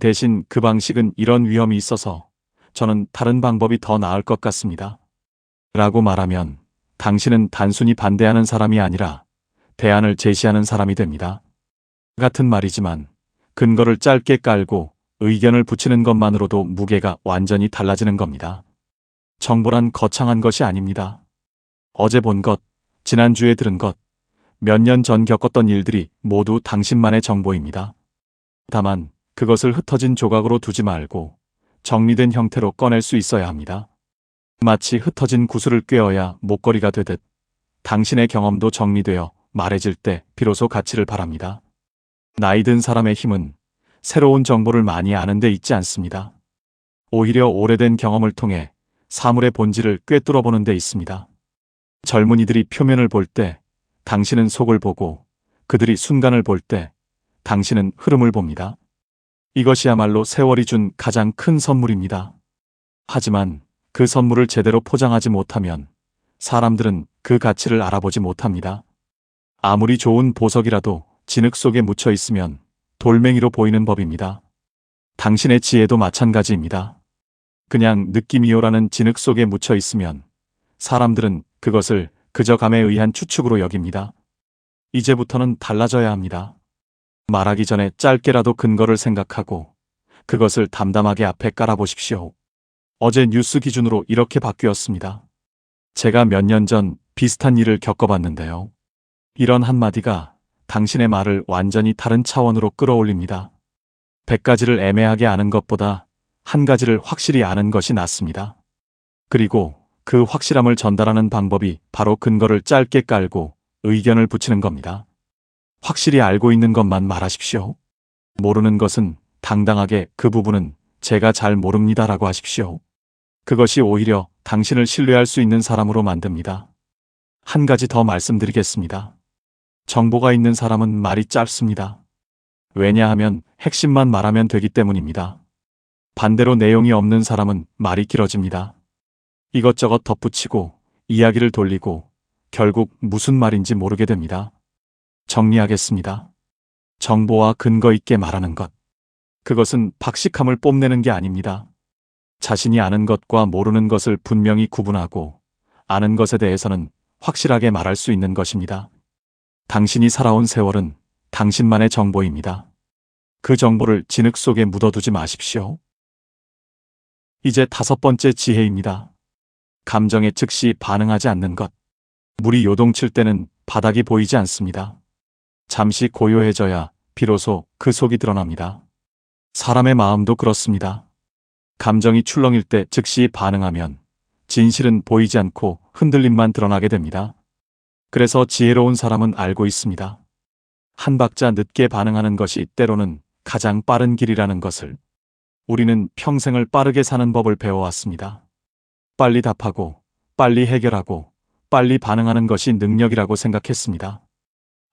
대신 그 방식은 이런 위험이 있어서 저는 다른 방법이 더 나을 것 같습니다. 라고 말하면 당신은 단순히 반대하는 사람이 아니라 대안을 제시하는 사람이 됩니다. 같은 말이지만 근거를 짧게 깔고 의견을 붙이는 것만으로도 무게가 완전히 달라지는 겁니다. 정보란 거창한 것이 아닙니다. 어제 본 것, 지난주에 들은 것, 몇 년 전 겪었던 일들이 모두 당신만의 정보입니다. 다만 그것을 흩어진 조각으로 두지 말고 정리된 형태로 꺼낼 수 있어야 합니다. 마치 흩어진 구슬을 꿰어야 목걸이가 되듯 당신의 경험도 정리되어 말해질 때 비로소 가치를 발합니다. 나이 든 사람의 힘은 새로운 정보를 많이 아는 데 있지 않습니다. 오히려 오래된 경험을 통해 사물의 본질을 꿰뚫어 보는 데 있습니다. 젊은이들이 표면을 볼 때 당신은 속을 보고 그들이 순간을 볼 때 당신은 흐름을 봅니다. 이것이야말로 세월이 준 가장 큰 선물입니다. 하지만 그 선물을 제대로 포장하지 못하면 사람들은 그 가치를 알아보지 못합니다. 아무리 좋은 보석이라도 진흙 속에 묻혀 있으면 돌멩이로 보이는 법입니다. 당신의 지혜도 마찬가지입니다. 그냥 느낌이요라는 진흙 속에 묻혀 있으면 사람들은 그것을 그저 감에 의한 추측으로 여깁니다. 이제부터는 달라져야 합니다. 말하기 전에 짧게라도 근거를 생각하고 그것을 담담하게 앞에 깔아보십시오. 어제 뉴스 기준으로 이렇게 바뀌었습니다. 제가 몇 년 전 비슷한 일을 겪어봤는데요. 이런 한마디가 당신의 말을 완전히 다른 차원으로 끌어올립니다. 100가지를 애매하게 아는 것보다 한 가지를 확실히 아는 것이 낫습니다. 그리고 그 확실함을 전달하는 방법이 바로 근거를 짧게 깔고 의견을 붙이는 겁니다. 확실히 알고 있는 것만 말하십시오. 모르는 것은 당당하게 그 부분은 제가 잘 모릅니다라고 하십시오. 그것이 오히려 당신을 신뢰할 수 있는 사람으로 만듭니다. 한 가지 더 말씀드리겠습니다. 정보가 있는 사람은 말이 짧습니다. 왜냐하면 핵심만 말하면 되기 때문입니다. 반대로 내용이 없는 사람은 말이 길어집니다. 이것저것 덧붙이고 이야기를 돌리고 결국 무슨 말인지 모르게 됩니다. 정리하겠습니다. 정보와 근거 있게 말하는 것. 그것은 박식함을 뽐내는 게 아닙니다. 자신이 아는 것과 모르는 것을 분명히 구분하고 아는 것에 대해서는 확실하게 말할 수 있는 것입니다. 당신이 살아온 세월은 당신만의 정보입니다. 그 정보를 진흙 속에 묻어두지 마십시오. 이제 5번째 지혜입니다. 감정에 즉시 반응하지 않는 것. 물이 요동칠 때는 바닥이 보이지 않습니다. 잠시 고요해져야 비로소 그 속이 드러납니다. 사람의 마음도 그렇습니다. 감정이 출렁일 때 즉시 반응하면 진실은 보이지 않고 흔들림만 드러나게 됩니다. 그래서 지혜로운 사람은 알고 있습니다. 한 박자 늦게 반응하는 것이 때로는 가장 빠른 길이라는 것을. 우리는 평생을 빠르게 사는 법을 배워왔습니다. 빨리 답하고, 빨리 해결하고, 빨리 반응하는 것이 능력이라고 생각했습니다.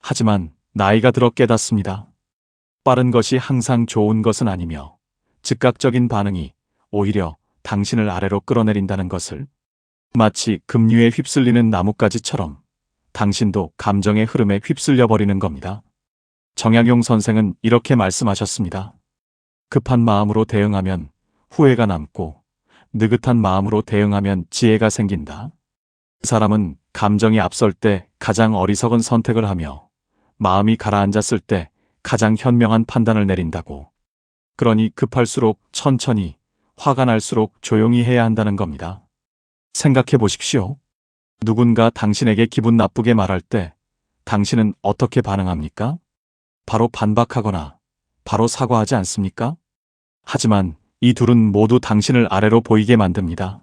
하지만 나이가 들어 깨닫습니다. 빠른 것이 항상 좋은 것은 아니며 즉각적인 반응이 오히려 당신을 아래로 끌어내린다는 것을. 마치 급류에 휩쓸리는 나뭇가지처럼 당신도 감정의 흐름에 휩쓸려 버리는 겁니다. 정약용 선생은 이렇게 말씀하셨습니다. 급한 마음으로 대응하면 후회가 남고 느긋한 마음으로 대응하면 지혜가 생긴다. 사람은 감정이 앞설 때 가장 어리석은 선택을 하며 마음이 가라앉았을 때 가장 현명한 판단을 내린다고. 그러니 급할수록 천천히, 화가 날수록 조용히 해야 한다는 겁니다. 생각해 보십시오. 누군가 당신에게 기분 나쁘게 말할 때 당신은 어떻게 반응합니까? 바로 반박하거나 바로 사과하지 않습니까? 하지만 이 둘은 모두 당신을 아래로 보이게 만듭니다.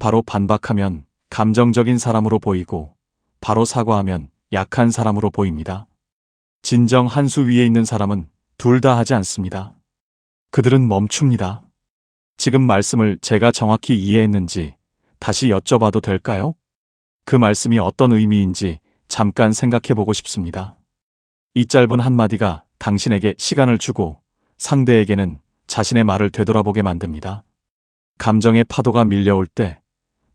바로 반박하면 감정적인 사람으로 보이고 바로 사과하면 약한 사람으로 보입니다. 진정 한 수 위에 있는 사람은 둘 다 하지 않습니다. 그들은 멈춥니다. 지금 말씀을 제가 정확히 이해했는지 다시 여쭤봐도 될까요? 그 말씀이 어떤 의미인지 잠깐 생각해 보고 싶습니다. 이 짧은 한마디가 당신에게 시간을 주고 상대에게는 자신의 말을 되돌아보게 만듭니다. 감정의 파도가 밀려올 때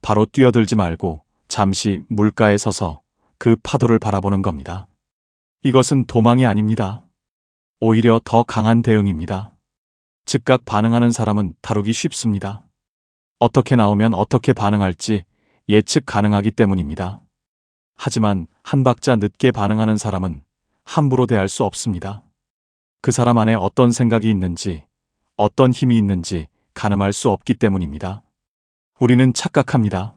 바로 뛰어들지 말고 잠시 물가에 서서 그 파도를 바라보는 겁니다. 이것은 도망이 아닙니다. 오히려 더 강한 대응입니다. 즉각 반응하는 사람은 다루기 쉽습니다. 어떻게 나오면 어떻게 반응할지 예측 가능하기 때문입니다. 하지만 한 박자 늦게 반응하는 사람은 함부로 대할 수 없습니다. 그 사람 안에 어떤 생각이 있는지, 어떤 힘이 있는지 가늠할 수 없기 때문입니다. 우리는 착각합니다.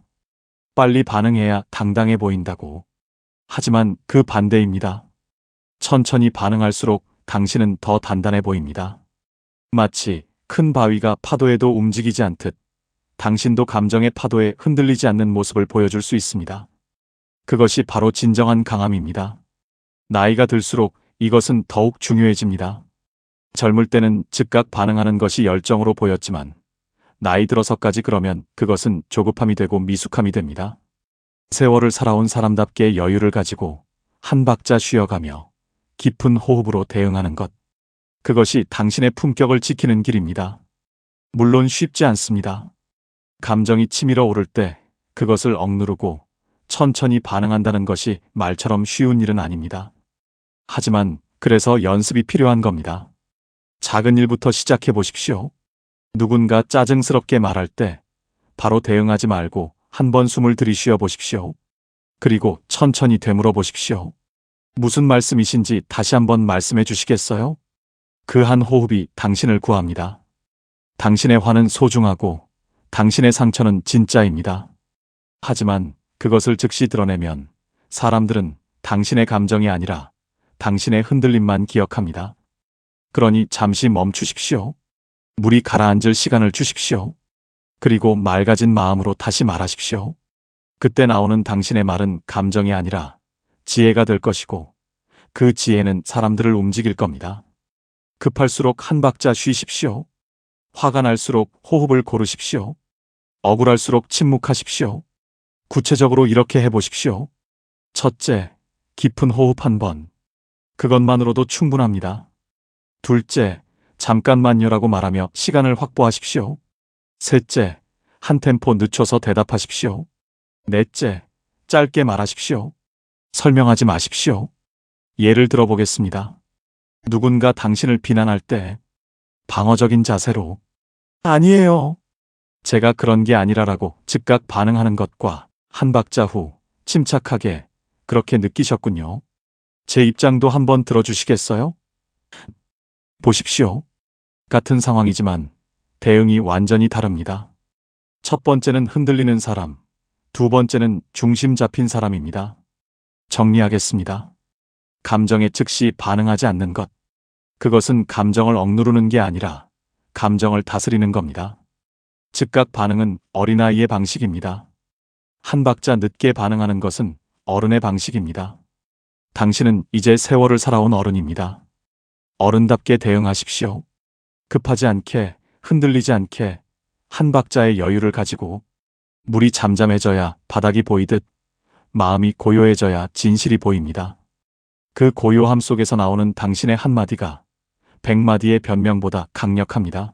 빨리 반응해야 당당해 보인다고. 하지만 그 반대입니다. 천천히 반응할수록 당신은 더 단단해 보입니다. 마치 큰 바위가 파도에도 움직이지 않듯 당신도 감정의 파도에 흔들리지 않는 모습을 보여줄 수 있습니다. 그것이 바로 진정한 강함입니다. 나이가 들수록 이것은 더욱 중요해집니다. 젊을 때는 즉각 반응하는 것이 열정으로 보였지만 나이 들어서까지 그러면 그것은 조급함이 되고 미숙함이 됩니다. 세월을 살아온 사람답게 여유를 가지고 한 박자 쉬어가며 깊은 호흡으로 대응하는 것. 그것이 당신의 품격을 지키는 길입니다. 물론 쉽지 않습니다. 감정이 치밀어 오를 때 그것을 억누르고 천천히 반응한다는 것이 말처럼 쉬운 일은 아닙니다. 하지만 그래서 연습이 필요한 겁니다. 작은 일부터 시작해 보십시오. 누군가 짜증스럽게 말할 때 바로 대응하지 말고 한 번 숨을 들이쉬어 보십시오. 그리고 천천히 되물어 보십시오. 무슨 말씀이신지 다시 한번 말씀해 주시겠어요? 그 한 호흡이 당신을 구합니다. 당신의 화는 소중하고 당신의 상처는 진짜입니다. 하지만 그것을 즉시 드러내면 사람들은 당신의 감정이 아니라 당신의 흔들림만 기억합니다. 그러니 잠시 멈추십시오. 물이 가라앉을 시간을 주십시오. 그리고 맑아진 마음으로 다시 말하십시오. 그때 나오는 당신의 말은 감정이 아니라 지혜가 될 것이고 그 지혜는 사람들을 움직일 겁니다. 급할수록 한 박자 쉬십시오. 화가 날수록 호흡을 고르십시오. 억울할수록 침묵하십시오. 구체적으로 이렇게 해보십시오. 첫째, 깊은 호흡 한 번. 그것만으로도 충분합니다. 둘째, 잠깐만요라고 말하며 시간을 확보하십시오. 셋째, 한 템포 늦춰서 대답하십시오. 넷째, 짧게 말하십시오. 설명하지 마십시오. 예를 들어보겠습니다. 누군가 당신을 비난할 때 방어적인 자세로 아니에요. 제가 그런 게 아니라라고 즉각 반응하는 것과 한 박자 후 침착하게 그렇게 느끼셨군요. 제 입장도 한번 들어주시겠어요? 보십시오. 같은 상황이지만 대응이 완전히 다릅니다. 첫 번째는 흔들리는 사람, 두 번째는 중심 잡힌 사람입니다. 정리하겠습니다. 감정에 즉시 반응하지 않는 것. 그것은 감정을 억누르는 게 아니라 감정을 다스리는 겁니다. 즉각 반응은 어린아이의 방식입니다. 한 박자 늦게 반응하는 것은 어른의 방식입니다. 당신은 이제 세월을 살아온 어른입니다. 어른답게 대응하십시오. 급하지 않게, 흔들리지 않게, 한 박자의 여유를 가지고. 물이 잠잠해져야 바닥이 보이듯 마음이 고요해져야 진실이 보입니다. 그 고요함 속에서 나오는 당신의 한마디가 100마디의 변명보다 강력합니다.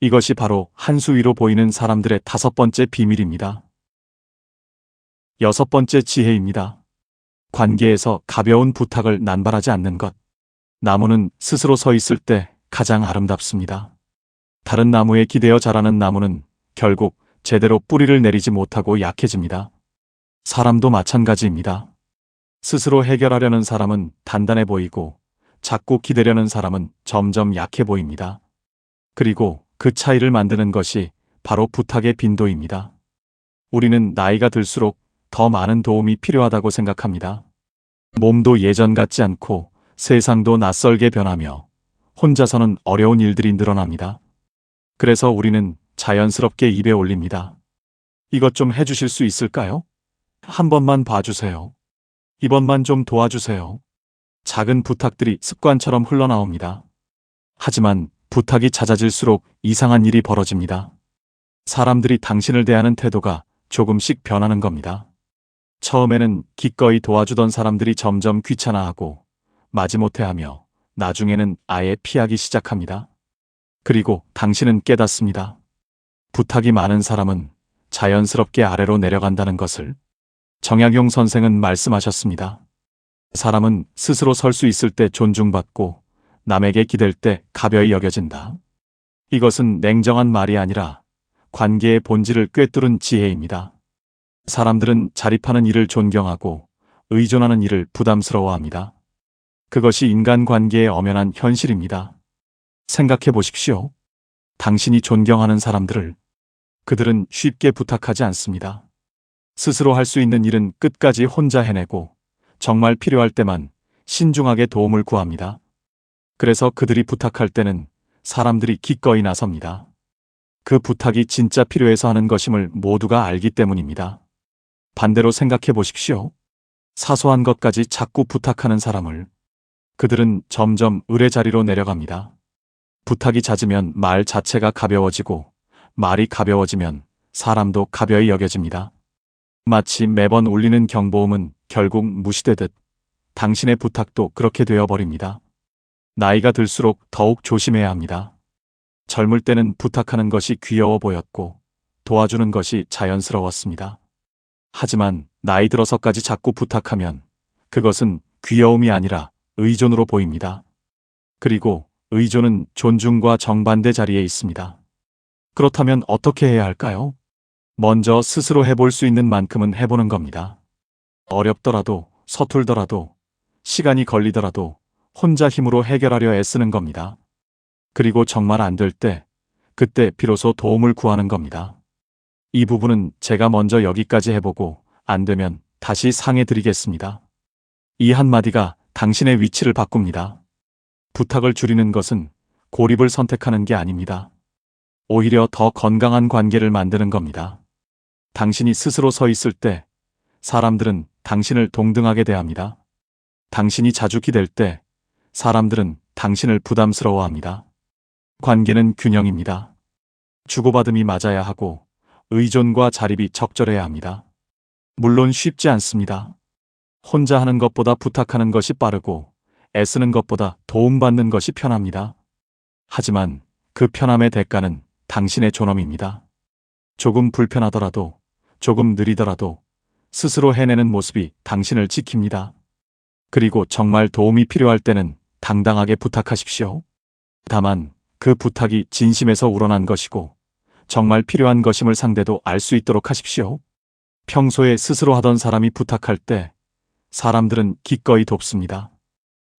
이것이 바로 한 수 위로 보이는 사람들의 5번째 비밀입니다. 여섯 번째 지혜입니다. 관계에서 가벼운 부탁을 남발하지 않는 것. 나무는 스스로 서 있을 때 가장 아름답습니다. 다른 나무에 기대어 자라는 나무는 결국 제대로 뿌리를 내리지 못하고 약해집니다. 사람도 마찬가지입니다. 스스로 해결하려는 사람은 단단해 보이고 자꾸 기대려는 사람은 점점 약해 보입니다. 그리고 그 차이를 만드는 것이 바로 부탁의 빈도입니다. 우리는 나이가 들수록 더 많은 도움이 필요하다고 생각합니다. 몸도 예전 같지 않고 세상도 낯설게 변하며 혼자서는 어려운 일들이 늘어납니다. 그래서 우리는 자연스럽게 입에 올립니다. 이것 좀 해주실 수 있을까요? 한 번만 봐주세요. 이번만 좀 도와주세요. 작은 부탁들이 습관처럼 흘러나옵니다. 하지만 부탁이 잦아질수록 이상한 일이 벌어집니다. 사람들이 당신을 대하는 태도가 조금씩 변하는 겁니다. 처음에는 기꺼이 도와주던 사람들이 점점 귀찮아하고 마지못해하며 나중에는 아예 피하기 시작합니다. 그리고 당신은 깨닫습니다. 부탁이 많은 사람은 자연스럽게 아래로 내려간다는 것을. 정약용 선생은 말씀하셨습니다. 사람은 스스로 설 수 있을 때 존중받고 남에게 기댈 때 가벼이 여겨진다. 이것은 냉정한 말이 아니라 관계의 본질을 꿰뚫은 지혜입니다. 사람들은 자립하는 일을 존경하고 의존하는 일을 부담스러워합니다. 그것이 인간관계의 엄연한 현실입니다. 생각해 보십시오. 당신이 존경하는 사람들을. 그들은 쉽게 부탁하지 않습니다. 스스로 할 수 있는 일은 끝까지 혼자 해내고 정말 필요할 때만 신중하게 도움을 구합니다. 그래서 그들이 부탁할 때는 사람들이 기꺼이 나섭니다. 그 부탁이 진짜 필요해서 하는 것임을 모두가 알기 때문입니다. 반대로 생각해 보십시오. 사소한 것까지 자꾸 부탁하는 사람을. 그들은 점점 을의 자리로 내려갑니다. 부탁이 잦으면 말 자체가 가벼워지고 말이 가벼워지면 사람도 가벼이 여겨집니다. 마치 매번 울리는 경보음은 결국 무시되듯 당신의 부탁도 그렇게 되어버립니다. 나이가 들수록 더욱 조심해야 합니다. 젊을 때는 부탁하는 것이 귀여워 보였고 도와주는 것이 자연스러웠습니다. 하지만 나이 들어서까지 자꾸 부탁하면 그것은 귀여움이 아니라 의존으로 보입니다. 그리고 의존은 존중과 정반대 자리에 있습니다. 그렇다면 어떻게 해야 할까요? 먼저 스스로 해볼 수 있는 만큼은 해보는 겁니다. 어렵더라도 서툴더라도 시간이 걸리더라도 혼자 힘으로 해결하려 애쓰는 겁니다. 그리고 정말 안 될 때, 그때 비로소 도움을 구하는 겁니다. 이 부분은 제가 먼저 여기까지 해보고 안 되면 다시 상해드리겠습니다. 이 한마디가 당신의 위치를 바꿉니다. 부탁을 줄이는 것은 고립을 선택하는 게 아닙니다. 오히려 더 건강한 관계를 만드는 겁니다. 당신이 스스로 서 있을 때 사람들은 당신을 동등하게 대합니다. 당신이 자주 기댈 때 사람들은 당신을 부담스러워합니다. 관계는 균형입니다. 주고받음이 맞아야 하고 의존과 자립이 적절해야 합니다. 물론 쉽지 않습니다. 혼자 하는 것보다 부탁하는 것이 빠르고 애쓰는 것보다 도움받는 것이 편합니다. 하지만 그 편함의 대가는 당신의 존엄입니다. 조금 불편하더라도, 조금 느리더라도 스스로 해내는 모습이 당신을 지킵니다. 그리고 정말 도움이 필요할 때는 당당하게 부탁하십시오. 다만 그 부탁이 진심에서 우러난 것이고 정말 필요한 것임을 상대도 알 수 있도록 하십시오. 평소에 스스로 하던 사람이 부탁할 때 사람들은 기꺼이 돕습니다.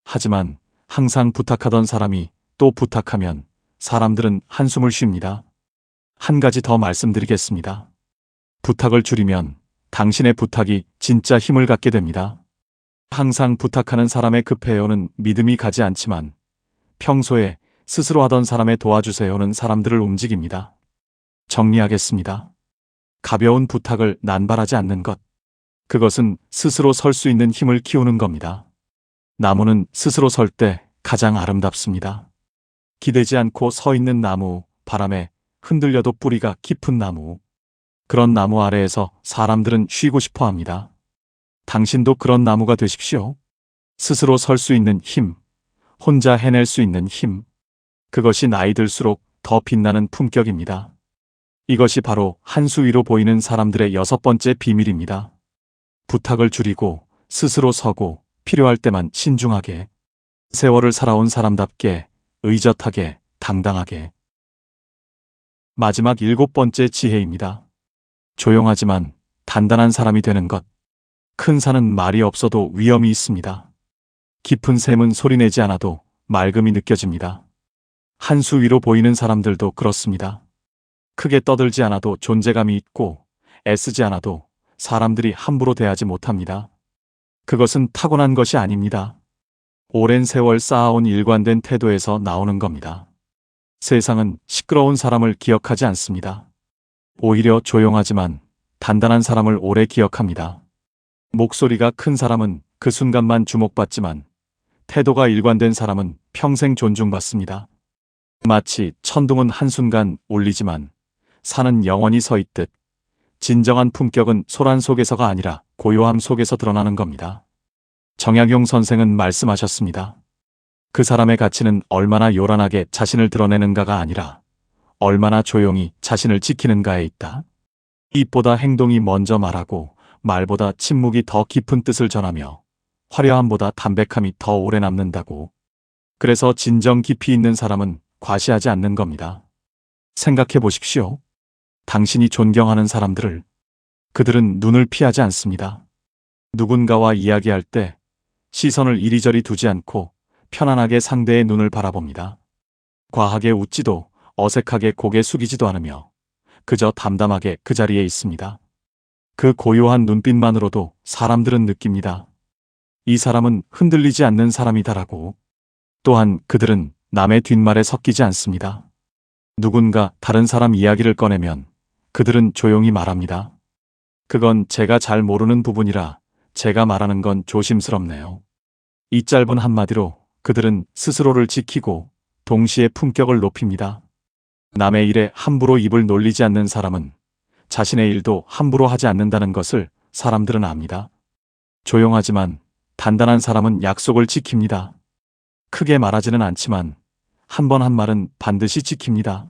하지만 항상 부탁하던 사람이 또 부탁하면 사람들은 한숨을 쉽니다. 한 가지 더 말씀드리겠습니다. 부탁을 줄이면 당신의 부탁이 진짜 힘을 갖게 됩니다. 항상 부탁하는 사람의 급해요는 믿음이 가지 않지만 평소에 스스로 하던 사람의 도와주세요는 사람들을 움직입니다. 정리하겠습니다. 가벼운 부탁을 남발하지 않는 것. 그것은 스스로 설 수 있는 힘을 키우는 겁니다. 나무는 스스로 설 때 가장 아름답습니다. 기대지 않고 서 있는 나무, 바람에 흔들려도 뿌리가 깊은 나무. 그런 나무 아래에서 사람들은 쉬고 싶어 합니다. 당신도 그런 나무가 되십시오. 스스로 설 수 있는 힘, 혼자 해낼 수 있는 힘. 그것이 나이 들수록 더 빛나는 품격입니다. 이것이 바로 한 수 위로 보이는 사람들의 여섯 번째 비밀입니다. 부탁을 줄이고 스스로 서고 필요할 때만 신중하게. 세월을 살아온 사람답게 의젓하게 당당하게. 마지막 7번째 지혜입니다. 조용하지만 단단한 사람이 되는 것. 큰 산은 말이 없어도 위험이 있습니다. 깊은 샘은 소리내지 않아도 맑음이 느껴집니다. 한 수 위로 보이는 사람들도 그렇습니다. 크게 떠들지 않아도 존재감이 있고 애쓰지 않아도 사람들이 함부로 대하지 못합니다. 그것은 타고난 것이 아닙니다. 오랜 세월 쌓아온 일관된 태도에서 나오는 겁니다. 세상은 시끄러운 사람을 기억하지 않습니다. 오히려 조용하지만 단단한 사람을 오래 기억합니다. 목소리가 큰 사람은 그 순간만 주목받지만 태도가 일관된 사람은 평생 존중받습니다. 마치 천둥은 한순간 울리지만 산은 영원히 서 있듯 진정한 품격은 소란 속에서가 아니라 고요함 속에서 드러나는 겁니다. 정약용 선생은 말씀하셨습니다. 그 사람의 가치는 얼마나 요란하게 자신을 드러내는가가 아니라 얼마나 조용히 자신을 지키는가에 있다. 입보다 행동이 먼저 말하고 말보다 침묵이 더 깊은 뜻을 전하며 화려함보다 담백함이 더 오래 남는다고. 그래서 진정 깊이 있는 사람은 과시하지 않는 겁니다. 생각해 보십시오. 당신이 존경하는 사람들을. 그들은 눈을 피하지 않습니다. 누군가와 이야기할 때 시선을 이리저리 두지 않고 편안하게 상대의 눈을 바라봅니다. 과하게 웃지도 어색하게 고개 숙이지도 않으며 그저 담담하게 그 자리에 있습니다. 그 고요한 눈빛만으로도 사람들은 느낍니다. 이 사람은 흔들리지 않는 사람이다라고. 또한 그들은 남의 뒷말에 섞이지 않습니다. 누군가 다른 사람 이야기를 꺼내면 그들은 조용히 말합니다. 그건 제가 잘 모르는 부분이라 제가 말하는 건 조심스럽네요. 이 짧은 한마디로 그들은 스스로를 지키고 동시에 품격을 높입니다. 남의 일에 함부로 입을 놀리지 않는 사람은 자신의 일도 함부로 하지 않는다는 것을 사람들은 압니다. 조용하지만 단단한 사람은 약속을 지킵니다. 크게 말하지는 않지만 한 번 한 말은 반드시 지킵니다.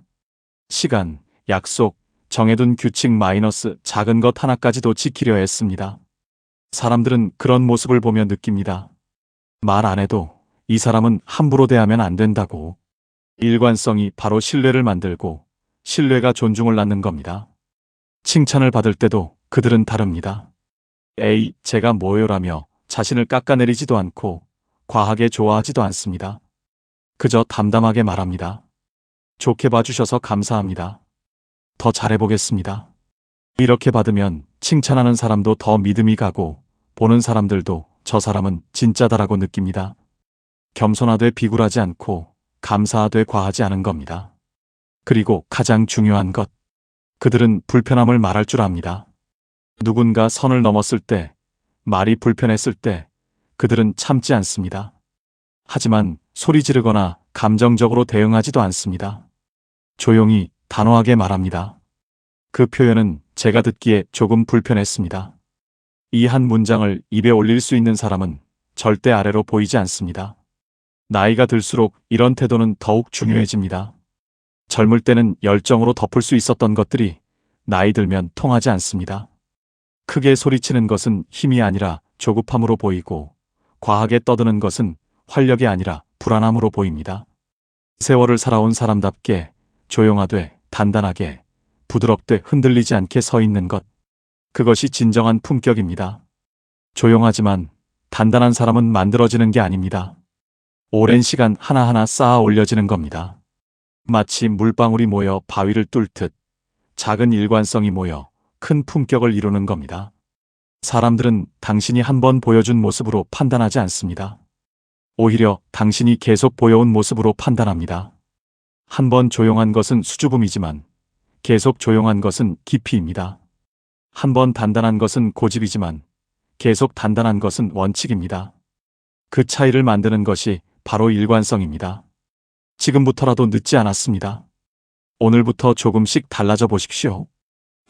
시간, 약속, 정해둔 규칙 마이너스 작은 것 하나까지도 지키려 했습니다. 사람들은 그런 모습을 보며 느낍니다. 말 안 해도 이 사람은 함부로 대하면 안 된다고. 일관성이 바로 신뢰를 만들고 신뢰가 존중을 낳는 겁니다. 칭찬을 받을 때도 그들은 다릅니다. 에이, 제가 뭐요라며 자신을 깎아내리지도 않고 과하게 좋아하지도 않습니다. 그저 담담하게 말합니다. 좋게 봐주셔서 감사합니다. 더 잘해보겠습니다. 이렇게 받으면 칭찬하는 사람도 더 믿음이 가고 보는 사람들도 저 사람은 진짜다라고 느낍니다. 겸손하되 비굴하지 않고 감사하되 과하지 않은 겁니다. 그리고 가장 중요한 것, 그들은 불편함을 말할 줄 압니다. 누군가 선을 넘었을 때, 말이 불편했을 때 그들은 참지 않습니다. 하지만 소리 지르거나 감정적으로 대응하지도 않습니다. 조용히 단호하게 말합니다. 그 표현은 제가 듣기에 조금 불편했습니다. 이 한 문장을 입에 올릴 수 있는 사람은 절대 아래로 보이지 않습니다. 나이가 들수록 이런 태도는 더욱 중요해집니다. 젊을 때는 열정으로 덮을 수 있었던 것들이 나이 들면 통하지 않습니다. 크게 소리치는 것은 힘이 아니라 조급함으로 보이고 과하게 떠드는 것은 활력이 아니라 불안함으로 보입니다. 세월을 살아온 사람답게 조용하되 단단하게 부드럽되 흔들리지 않게 서 있는 것. 그것이 진정한 품격입니다. 조용하지만 단단한 사람은 만들어지는 게 아닙니다. 오랜 시간 하나하나 쌓아 올려지는 겁니다. 마치 물방울이 모여 바위를 뚫듯 작은 일관성이 모여 큰 품격을 이루는 겁니다. 사람들은 당신이 한번 보여준 모습으로 판단하지 않습니다. 오히려 당신이 계속 보여온 모습으로 판단합니다. 한번 조용한 것은 수줍음이지만 계속 조용한 것은 깊이입니다. 한번 단단한 것은 고집이지만 계속 단단한 것은 원칙입니다. 그 차이를 만드는 것이 바로 일관성입니다. 지금부터라도 늦지 않았습니다. 오늘부터 조금씩 달라져 보십시오.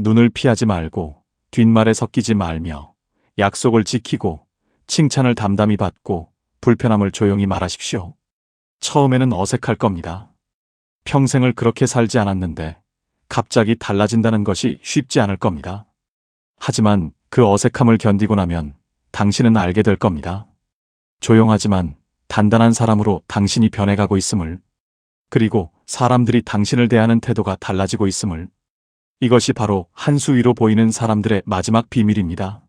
눈을 피하지 말고 뒷말에 섞이지 말며 약속을 지키고 칭찬을 담담히 받고 불편함을 조용히 말하십시오. 처음에는 어색할 겁니다. 평생을 그렇게 살지 않았는데 갑자기 달라진다는 것이 쉽지 않을 겁니다. 하지만 그 어색함을 견디고 나면 당신은 알게 될 겁니다. 조용하지만 단단한 사람으로 당신이 변해가고 있음을, 그리고 사람들이 당신을 대하는 태도가 달라지고 있음을. 이것이 바로 한 수 위로 보이는 사람들의 마지막 비밀입니다.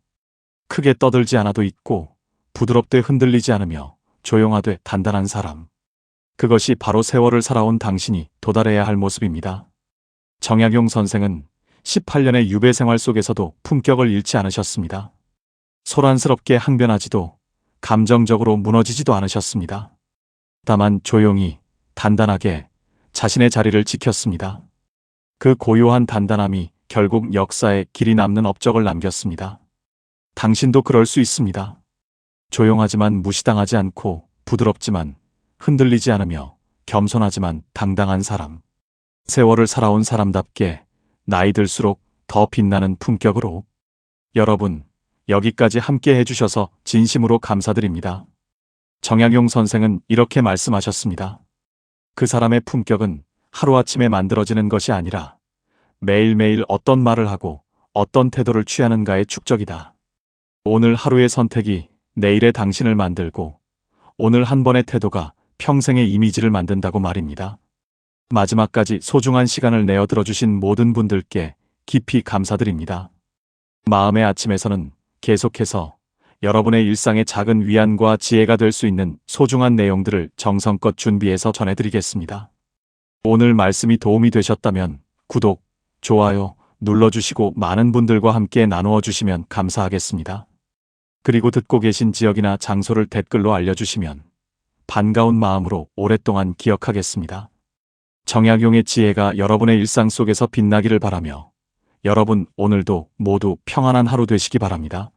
크게 떠들지 않아도 있고 부드럽되 흔들리지 않으며 조용하되 단단한 사람. 그것이 바로 세월을 살아온 당신이 도달해야 할 모습입니다. 정약용 선생은 18년의 유배 생활 속에서도 품격을 잃지 않으셨습니다. 소란스럽게 항변하지도 감정적으로 무너지지도 않으셨습니다. 다만 조용히 단단하게 자신의 자리를 지켰습니다. 그 고요한 단단함이 결국 역사에 길이 남는 업적을 남겼습니다. 당신도 그럴 수 있습니다. 조용하지만 무시당하지 않고 부드럽지만 흔들리지 않으며 겸손하지만 당당한 사람. 세월을 살아온 사람답게 나이 들수록 더 빛나는 품격으로. 여러분, 여기까지 함께 해주셔서 진심으로 감사드립니다. 정약용 선생은 이렇게 말씀하셨습니다. 그 사람의 품격은 하루아침에 만들어지는 것이 아니라 매일매일 어떤 말을 하고 어떤 태도를 취하는가의 축적이다. 오늘 하루의 선택이 내일의 당신을 만들고 오늘 한 번의 태도가 평생의 이미지를 만든다고 말입니다. 마지막까지 소중한 시간을 내어 들어주신 모든 분들께 깊이 감사드립니다. 마음의 아침에서는 계속해서 여러분의 일상의 작은 위안과 지혜가 될 수 있는 소중한 내용들을 정성껏 준비해서 전해드리겠습니다. 오늘 말씀이 도움이 되셨다면 구독, 좋아요 눌러주시고 많은 분들과 함께 나누어 주시면 감사하겠습니다. 그리고 듣고 계신 지역이나 장소를 댓글로 알려주시면 반가운 마음으로 오랫동안 기억하겠습니다. 정약용의 지혜가 여러분의 일상 속에서 빛나기를 바라며 여러분 오늘도 모두 평안한 하루 되시기 바랍니다.